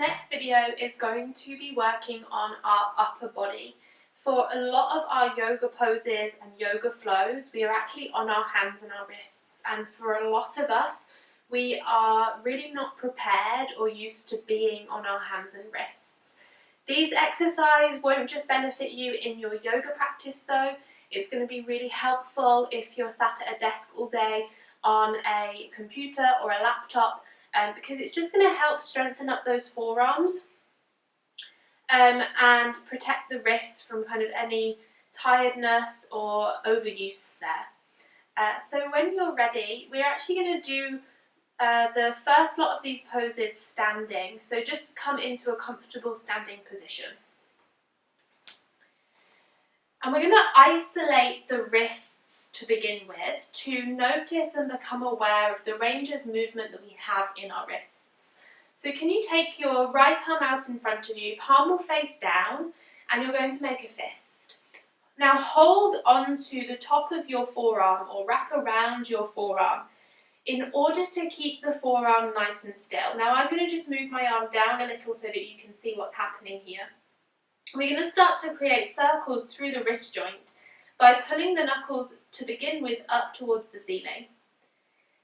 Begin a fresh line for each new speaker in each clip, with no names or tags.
next video is going to be working on our upper body. For a lot of our yoga poses and yoga flows, we are actually on our hands and our wrists, and for a lot of us, we are really not prepared or used to being on our hands and wrists. These exercises won't just benefit you in your yoga practice though, it's going to be really helpful if you're sat at a desk all day on a computer or a laptop, because it's just going to help strengthen up those forearms and protect the wrists from kind of any tiredness or overuse there. So when you're ready, we're actually going to do the first lot of these poses standing, so just come into a comfortable standing position. And we're going to isolate the wrists to begin with to notice and become aware of the range of movement that we have in our wrists. So can you take your right arm out in front of you, palm will face down, and you're going to make a fist. Now hold on to the top of your forearm or wrap around your forearm in order to keep the forearm nice and still. Now I'm going to just move my arm down a little so that you can see what's happening here. We're going to start to create circles through the wrist joint by pulling the knuckles to begin with up towards the ceiling.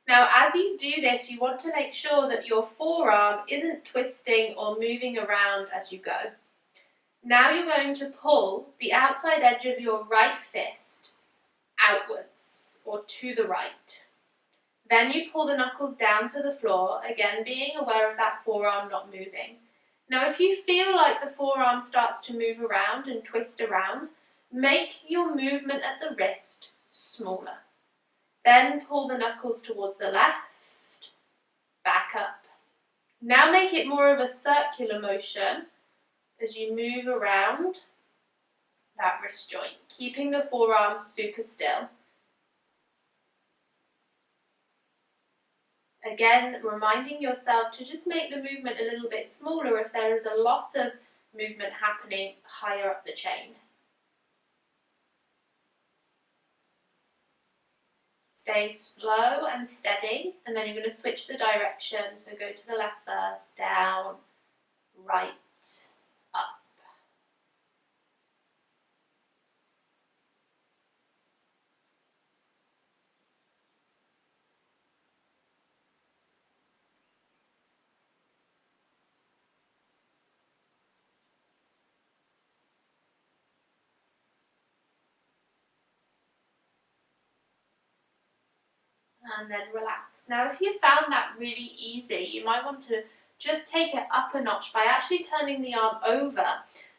Now as you do this, you want to make sure that your forearm isn't twisting or moving around as you go. Now you're going to pull the outside edge of your right fist outwards or to the right. Then you pull the knuckles down to the floor, again being aware of that forearm not moving. Now if you feel like the forearm starts to move around and twist around, make your movement at the wrist smaller. Then pull the knuckles towards the left, back up. Now make it more of a circular motion as you move around that wrist joint, keeping the forearm super still. Again, reminding yourself to just make the movement a little bit smaller if there is a lot of movement happening higher up the chain. Stay slow and steady, and then you're going to switch the direction. So go to the left first, down, right, up. And then relax. Now if you found that really easy, you might want to just take it up a notch by actually turning the arm over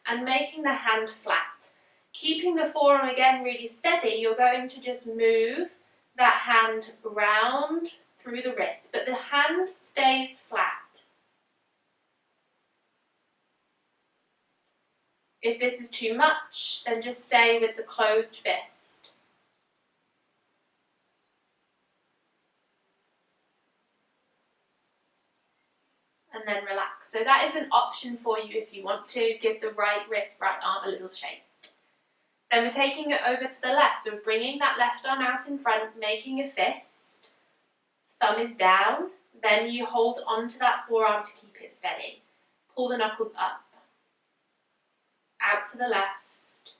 and making the hand flat. Keeping the forearm again really steady, you're going to just move that hand round through the wrist, but the hand stays flat. If this is too much, then just stay with the closed fist. And then relax. So that is an option for you if you want to give the right wrist, right arm a little shake. Then we're taking it over to the left. So we're bringing that left arm out in front, making a fist. Thumb is down. Then you hold onto that forearm to keep it steady. Pull the knuckles up. Out to the left.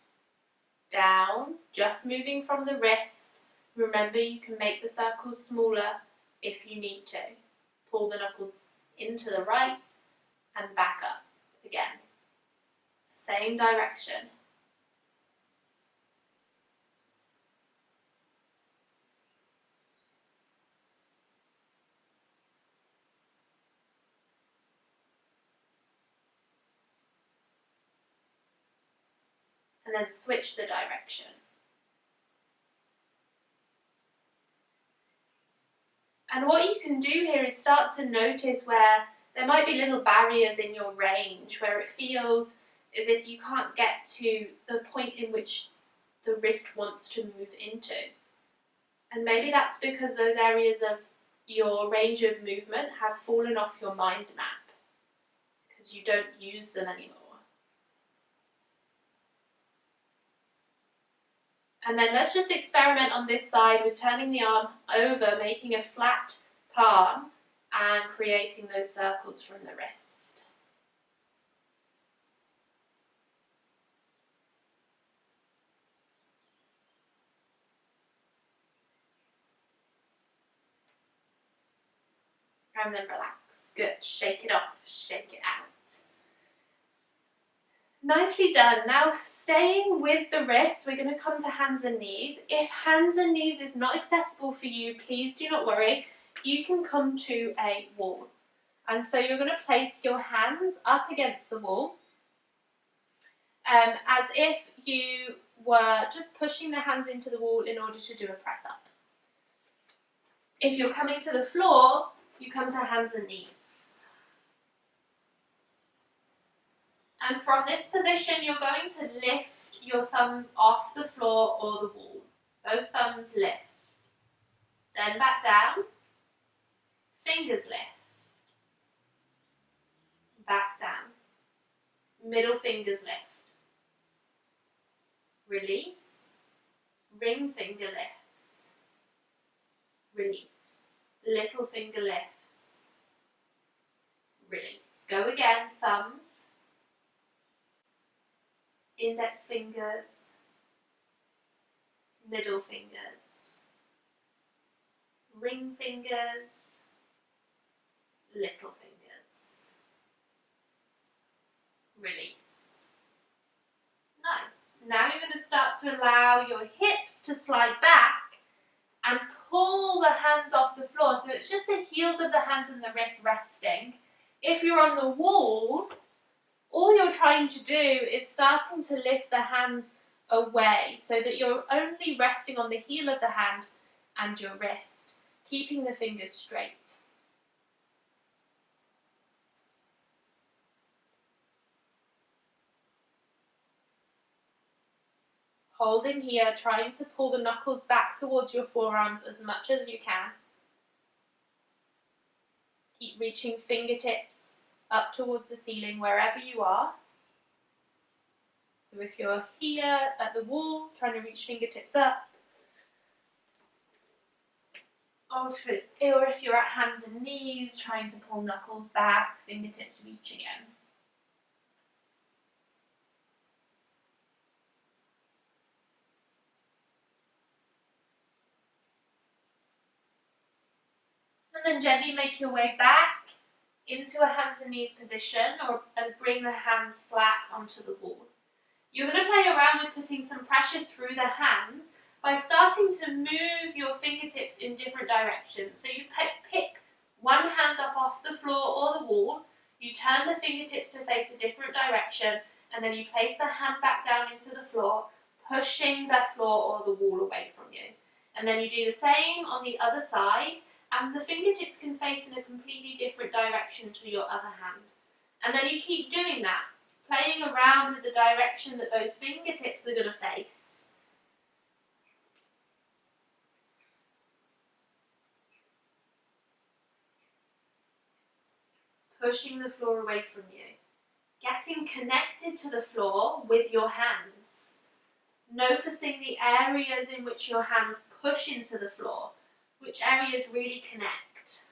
Down. Just moving from the wrist. Remember, you can make the circles smaller if you need to. Pull the knuckles into the right and back up again. Same direction. And then switch the direction. And what you can do here is start to notice where there might be little barriers in your range, where it feels as if you can't get to the point in which the wrist wants to move into. And maybe that's because those areas of your range of movement have fallen off your mind map, because you don't use them anymore. And then let's just experiment on this side with turning the arm over, making a flat palm and creating those circles from the wrist. And then relax. Good. Shake it off, shake it out. Nicely done. Now staying with the wrists, we're going to come to hands and knees. If hands and knees is not accessible for you, please do not worry. You can come to a wall. And so you're going to place your hands up against the wall as if you were just pushing the hands into the wall in order to do a press up. If you're coming to the floor, you come to hands and knees. And from this position, you're going to lift your thumbs off the floor or the wall. Both thumbs lift. Then back down. Fingers lift. Back down. Middle fingers lift. Release. Ring finger lifts. Release. Little finger lifts. Release. Go again, thumbs. Index fingers. Middle fingers. Ring fingers. Little fingers. Release. Nice. Now you're going to start to allow your hips to slide back and pull the hands off the floor. So it's just the heels of the hands and the wrists resting. If you're on the wall, all you're trying to do is starting to lift the hands away so that you're only resting on the heel of the hand and your wrist, keeping the fingers straight. Holding here, trying to pull the knuckles back towards your forearms as much as you can. Keep reaching fingertips up towards the ceiling wherever you are. So if you're here at the wall, trying to reach fingertips up, or if you're at hands and knees, trying to pull knuckles back, fingertips reach again. And then gently make your way back into a hands and knees position, or bring the hands flat onto the wall. You're going to play around with putting some pressure through the hands by starting to move your fingertips in different directions. So you pick one hand up off the floor or the wall, you turn the fingertips to face a different direction, and then you place the hand back down into the floor, pushing the floor or the wall away from you. And then you do the same on the other side, and the fingertips can face in a completely different direction to your other hand. And then you keep doing that, playing around with the direction that those fingertips are going to face. Pushing the floor away from you. Getting connected to the floor with your hands. Noticing the areas in which your hands push into the floor. Which areas really connect.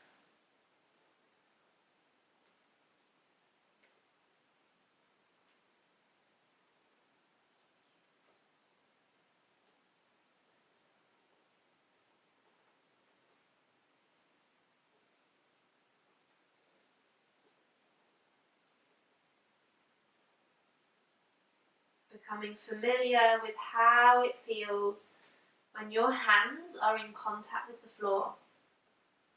Becoming familiar with how it feels when your hands are in contact with the floor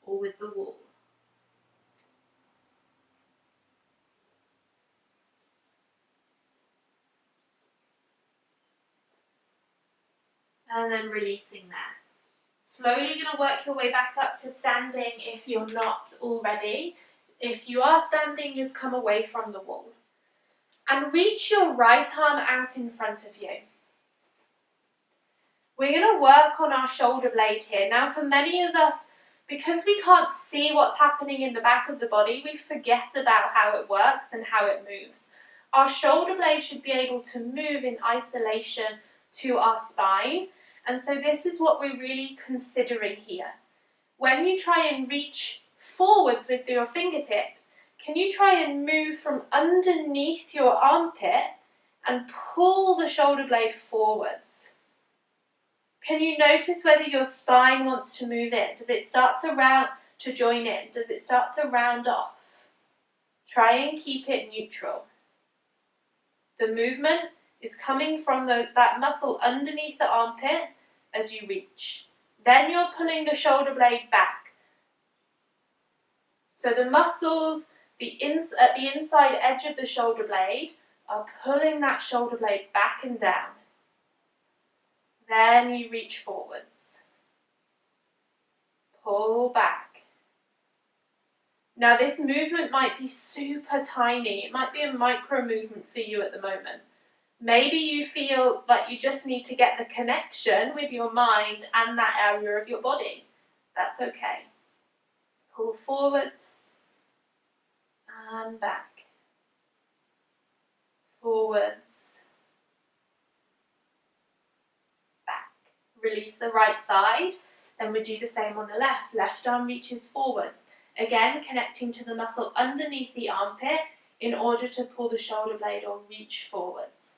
or with the wall. And then releasing there. Slowly going to work your way back up to standing if you're not already. If you are standing, just come away from the wall. And reach your right arm out in front of you. We're going to work on our shoulder blade here. Now for many of us, because we can't see what's happening in the back of the body, we forget about how it works and how it moves. Our shoulder blade should be able to move in isolation to our spine. And so this is what we're really considering here. When you try and reach forwards with your fingertips, can you try and move from underneath your armpit and pull the shoulder blade forwards? Can you notice whether your spine wants to move in? Does it start to to join in? Does it start to round off? Try and keep it neutral. The movement is coming from that muscle underneath the armpit as you reach. Then you're pulling the shoulder blade back. So the muscles at the inside edge of the shoulder blade are pulling that shoulder blade back and down. Then you reach forwards. Pull back. Now this movement might be super tiny. It might be a micro movement for you at the moment. Maybe you feel like you just need to get the connection with your mind and that area of your body. That's okay. Pull forwards and back. Forwards, back. Release the right side. Then we do the same on the left. Left arm reaches forwards. Again, connecting to the muscle underneath the armpit in order to pull the shoulder blade or reach forwards.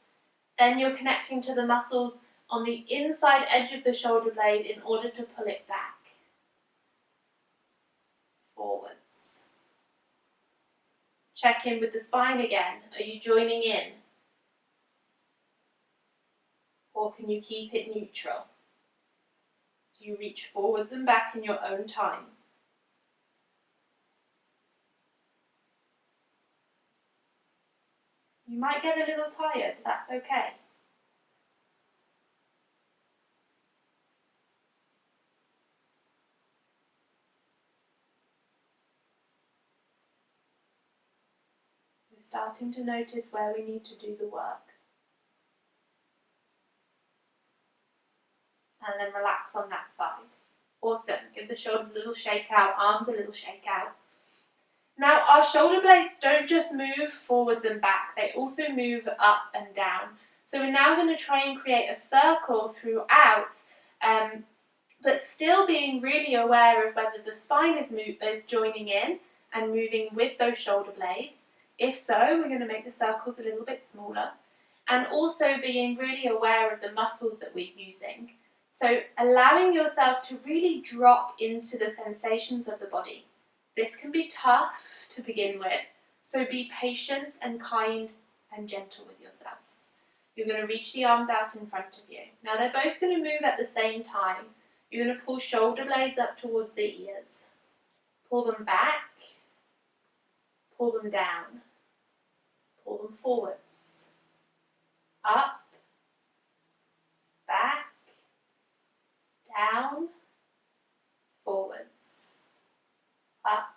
Then you're connecting to the muscles on the inside edge of the shoulder blade in order to pull it back. Forwards. Check in with the spine again. Are you joining in? Or can you keep it neutral? So you reach forwards and back in your own time. You might get a little tired, that's okay. We're starting to notice where we need to do the work. And then relax on that side. Awesome. Give the shoulders a little shake out, arms a little shake out. Now our shoulder blades don't just move forwards and back, they also move up and down. So we're now going to try and create a circle throughout, but still being really aware of whether the spine is joining in and moving with those shoulder blades. If so, we're going to make the circles a little bit smaller. And also being really aware of the muscles that we're using. So allowing yourself to really drop into the sensations of the body. This can be tough to begin with, so be patient and kind and gentle with yourself. You're going to reach the arms out in front of you. Now they're both going to move at the same time. You're going to pull shoulder blades up towards the ears. Pull them back, pull them down, pull them forwards, up, back, down, forwards. Up,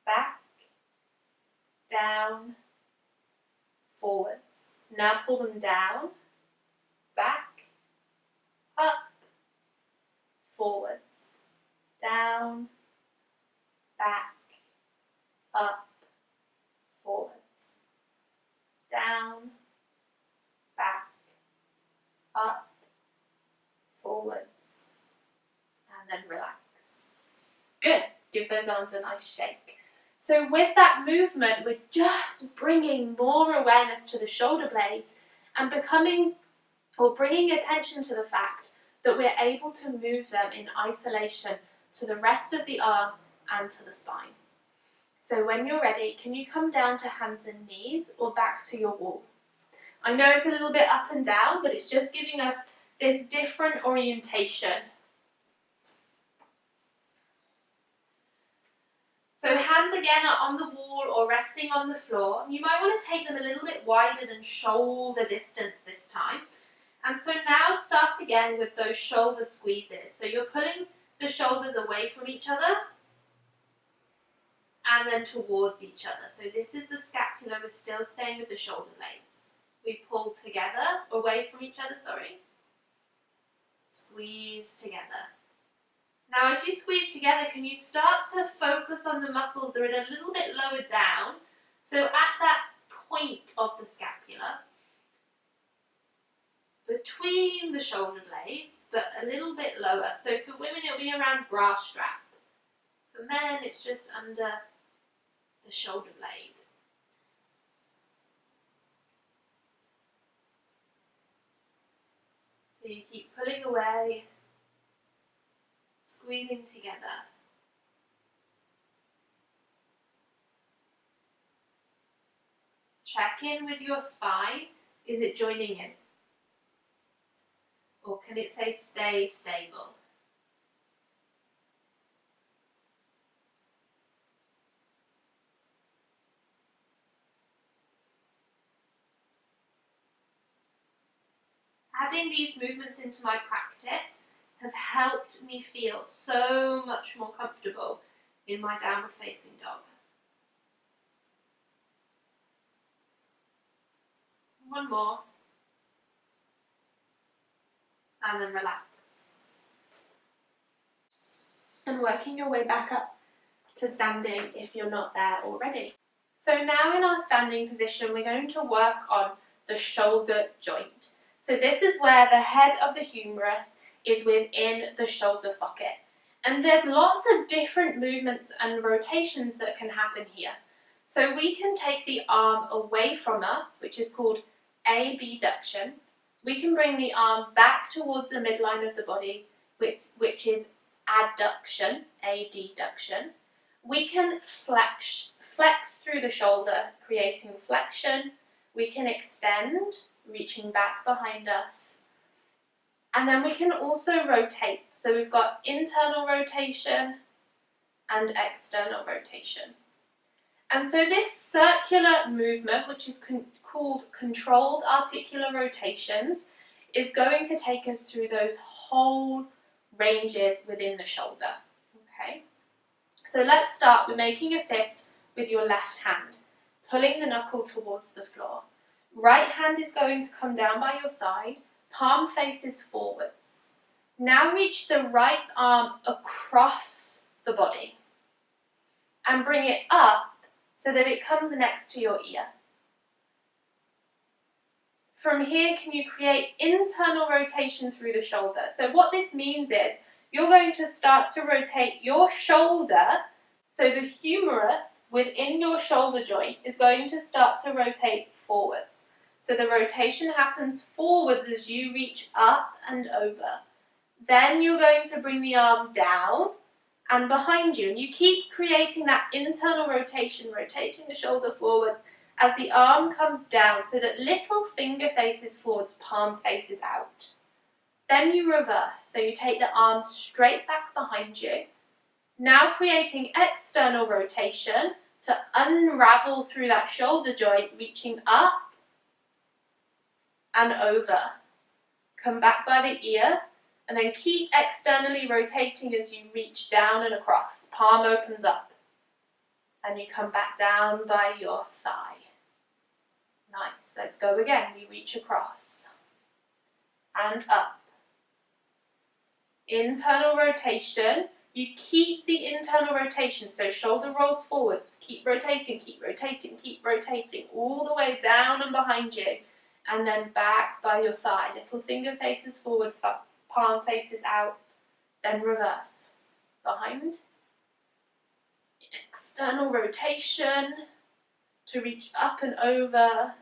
back, down, forwards. Now pull them down, back, up, forwards, down, back, up, forwards, down, back, up, forwards, and then relax. Good. Give those arms a nice shake. So with that movement, we're just bringing more awareness to the shoulder blades and bringing attention to the fact that we're able to move them in isolation to the rest of the arm and to the spine. So when you're ready, can you come down to hands and knees or back to your wall? I know it's a little bit up and down, but it's just giving us this different orientation. So hands again are on the wall or resting on the floor. You might want to take them a little bit wider than shoulder distance this time. And so now start again with those shoulder squeezes. So you're pulling the shoulders away from each other and then towards each other. So this is the scapula, we're still staying with the shoulder blades. We pull together, away from each other, sorry. Squeeze together. Now as you squeeze together, can you start to focus on the muscles that are a little bit lower down? So at that point of the scapula, between the shoulder blades, but a little bit lower. So for women it'll be around bra strap. For men it's just under the shoulder blade. So you keep pulling away, squeezing together, Check in with your spine. Is it joining in? Or can it say stay stable? Adding these movements into my practice has helped me feel so much more comfortable in my downward facing dog. One more. And then relax. And working your way back up to standing if you're not there already. So now in our standing position, we're going to work on the shoulder joint. So this is where the head of the humerus is within the shoulder socket. And there's lots of different movements and rotations that can happen here. So we can take the arm away from us, which is called abduction. We can bring the arm back towards the midline of the body, which is adduction, adduction. We can flex through the shoulder, creating flexion. We can extend, reaching back behind us. And then we can also rotate. So we've got internal rotation and external rotation. And so this circular movement, which is called controlled articular rotations, is going to take us through those whole ranges within the shoulder. Okay? So let's start with making a fist with your left hand, pulling the knuckle towards the floor. Right hand is going to come down by your side, palm faces forwards. Now reach the right arm across the body and bring it up so that it comes next to your ear. From here, can you create internal rotation through the shoulder? So what this means is you're going to start to rotate your shoulder, so the humerus within your shoulder joint is going to start to rotate forwards. So the rotation happens forwards as you reach up and over. Then you're going to bring the arm down and behind you. And you keep creating that internal rotation, rotating the shoulder forwards as the arm comes down so that little finger faces forwards, palm faces out. Then you reverse. So you take the arm straight back behind you. Now creating external rotation to unravel through that shoulder joint, reaching up and over. Come back by the ear and then keep externally rotating as you reach down and across. Palm opens up and you come back down by your thigh. Nice. Let's go again. We reach across and up. Internal rotation. You keep the internal rotation, so shoulder rolls forwards. Keep rotating, keep rotating, keep rotating, all the way down and behind you. And then back by your thigh. Little finger faces forward, palm faces out. Then reverse. Behind. External rotation to reach up and over.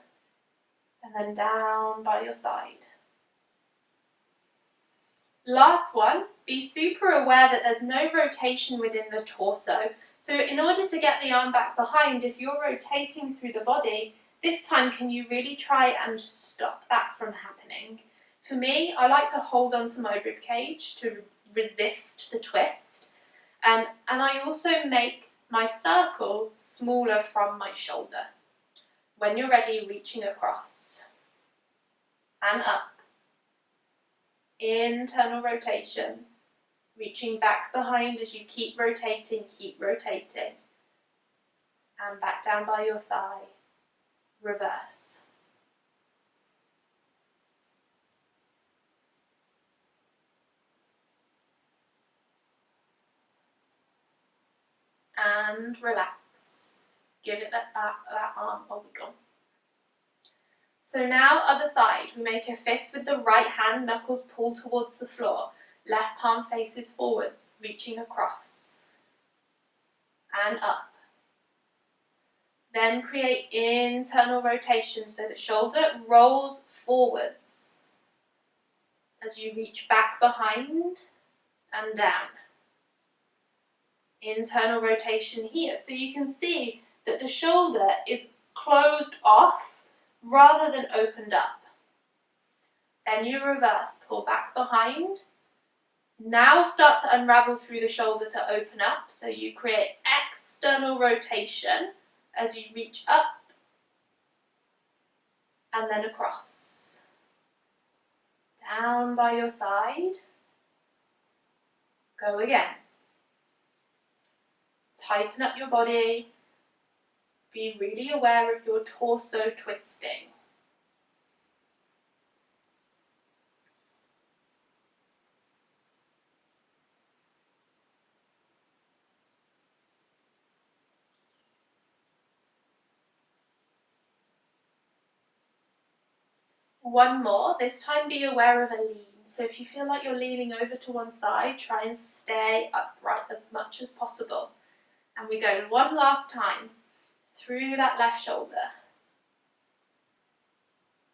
And then down by your side. Last one, be super aware that there's no rotation within the torso. So in order to get the arm back behind, if you're rotating through the body, this time can you really try and stop that from happening? For me, I like to hold onto my rib cage to resist the twist. And I also make my circle smaller from my shoulder. When you're ready, reaching across and up. Internal rotation, reaching back behind as you keep rotating, and back down by your thigh, reverse. And relax. Give it that arm a wiggle. So now other side, we make a fist with the right hand, knuckles pulled towards the floor. Left palm faces forwards, reaching across. And up. Then create internal rotation so the shoulder rolls forwards as you reach back behind and down. Internal rotation here. So you can see that the shoulder is closed off rather than opened up. Then you reverse, pull back behind. Now start to unravel through the shoulder to open up. So you create external rotation as you reach up and then across. Down by your side. Go again. Tighten up your body. Be really aware of your torso twisting. One more, this time be aware of a lean. So if you feel like you're leaning over to one side, try and stay upright as much as possible. And we go one last time through that left shoulder.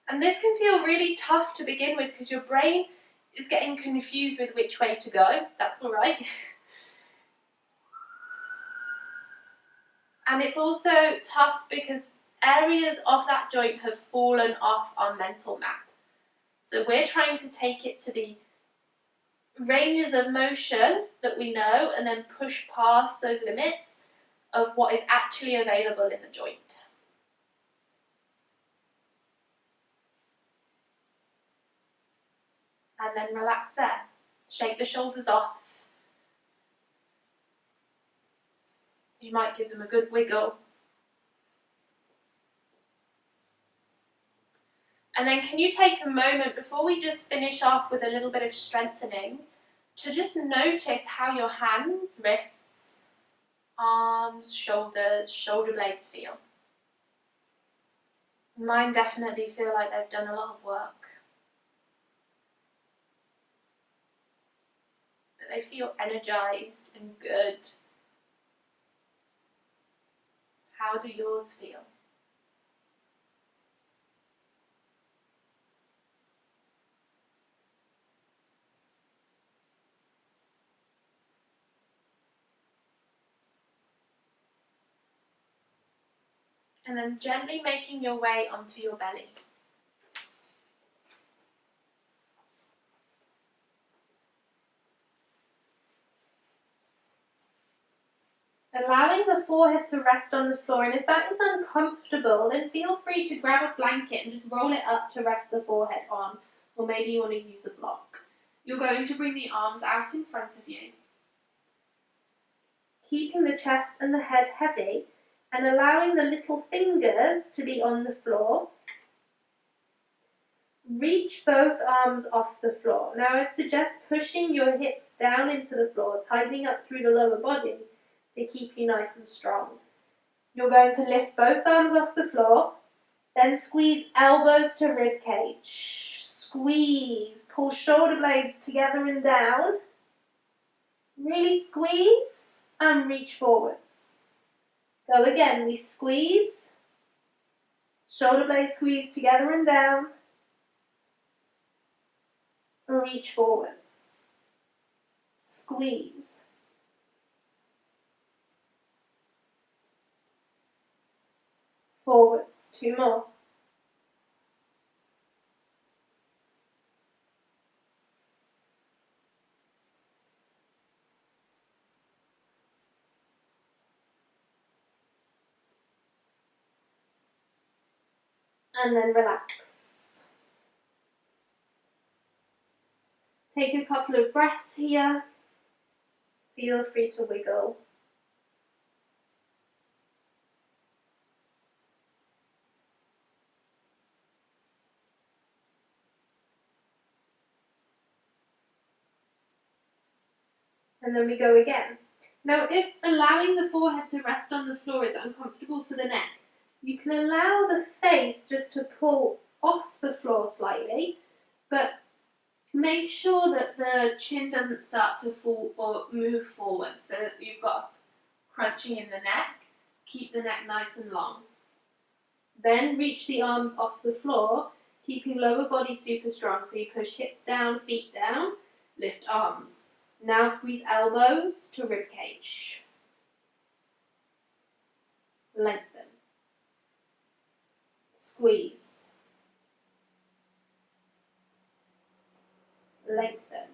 And this can feel really tough to begin with because your brain is getting confused with which way to go. That's all right. And it's also tough because areas of that joint have fallen off our mental map. So we're trying to take it to the ranges of motion that we know and then push past those limits of what is actually available in the joint. And then relax there. Shake the shoulders off. You might give them a good wiggle. And then can you take a moment before we just finish off with a little bit of strengthening to just notice how your hands, wrists, arms, shoulders, shoulder blades feel. Mine definitely feel like they've done a lot of work. But they feel energized and good. How do yours feel? And then gently making your way onto your belly. Allowing the forehead to rest on the floor, and if that is uncomfortable, then feel free to grab a blanket and just roll it up to rest the forehead on, or maybe you want to use a block. You're going to bring the arms out in front of you, keeping the chest and the head heavy, and allowing the little fingers to be on the floor. Reach both arms off the floor. Now I'd suggest pushing your hips down into the floor, tightening up through the lower body to keep you nice and strong. You're going to lift both arms off the floor, then squeeze elbows to rib cage. Squeeze, pull shoulder blades together and down. Really squeeze and reach forwards. Go again, we squeeze, shoulder blades squeeze together and down, and reach forwards. Squeeze. Forwards, 2 more. And then relax. Take a couple of breaths here. Feel free to wiggle. And then we go again. Now, if allowing the forehead to rest on the floor is uncomfortable for the neck, you can allow the face just to pull off the floor slightly, but make sure that the chin doesn't start to fall or move forward, so that you've got crunching in the neck. Keep the neck nice and long. Then reach the arms off the floor, keeping lower body super strong. So you push hips down, feet down, lift arms. Now squeeze elbows to rib cage. Lengthen. squeeze, lengthen.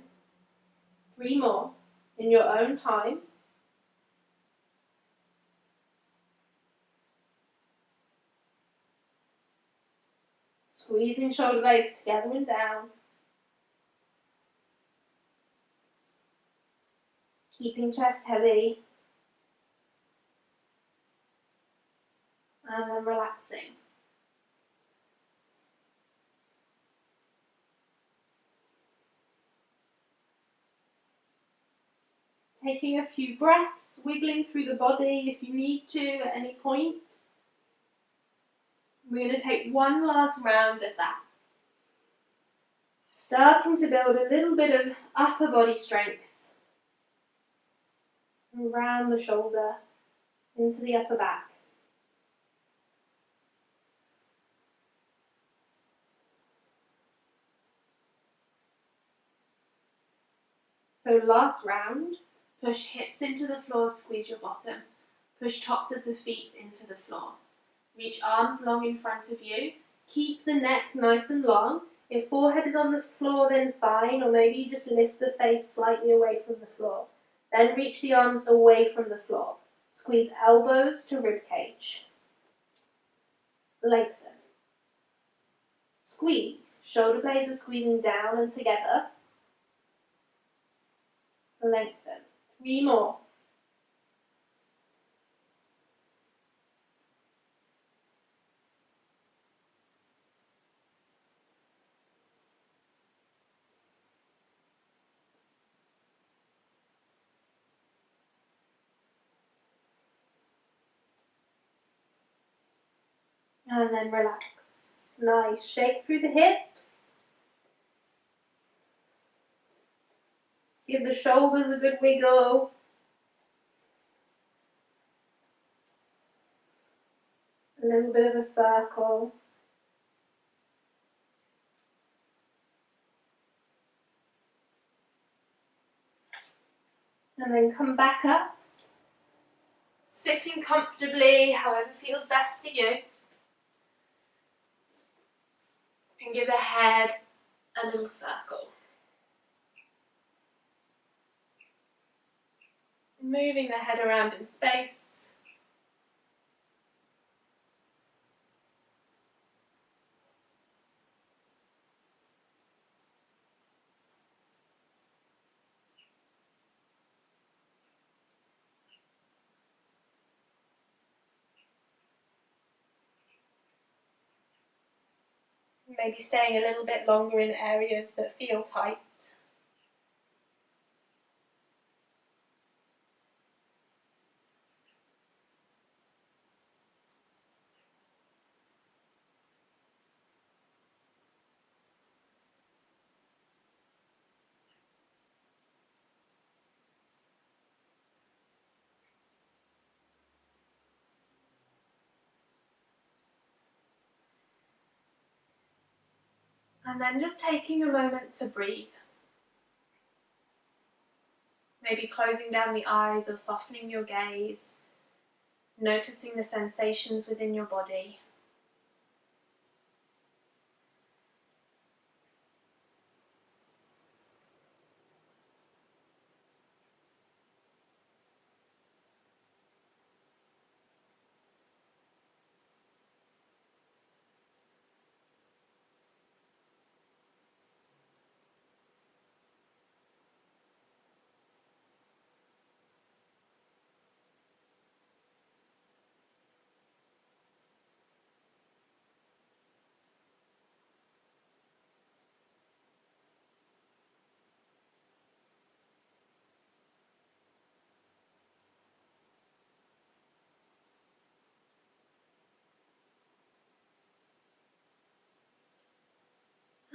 3 more in your own time. Squeezing shoulder blades together and down. Keeping chest heavy. And then relaxing. Taking a few breaths, wiggling through the body if you need to at any point. We're going to take one last round of that. Starting to build a little bit of upper body strength. Around the shoulder, into the upper back. So last round, push hips into the floor, squeeze your bottom. Push tops of the feet into the floor. Reach arms long in front of you. Keep the neck nice and long. If forehead is on the floor, then fine, or maybe you just lift the face slightly away from the floor. Then reach the arms away from the floor. Squeeze elbows to rib cage. Lengthen. Squeeze. Shoulder blades are squeezing down and together. Lengthen. 3 more. And then relax. Nice. Shake through the hips. Give the shoulders a good wiggle. A little bit of a circle. And then come back up. Sitting comfortably, however feels best for you. And give the head a little circle. Moving the head around in space. Maybe staying a little bit longer in areas that feel tight. And then just taking a moment to breathe. Maybe closing down the eyes or softening your gaze. Noticing the sensations within your body.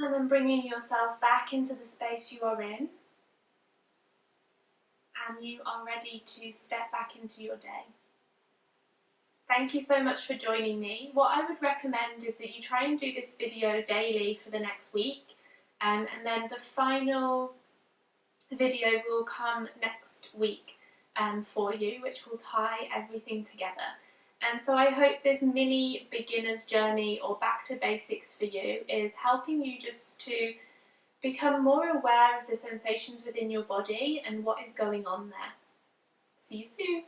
And then bringing yourself back into the space you are in. And you are ready to step back into your day. Thank you so much for joining me. What I would recommend is that you try and do this video daily for the next week. And then the final video will come next week for you, which will tie everything together. And so I hope this mini beginner's journey or back to basics for you is helping you just to become more aware of the sensations within your body and what is going on there. See you soon.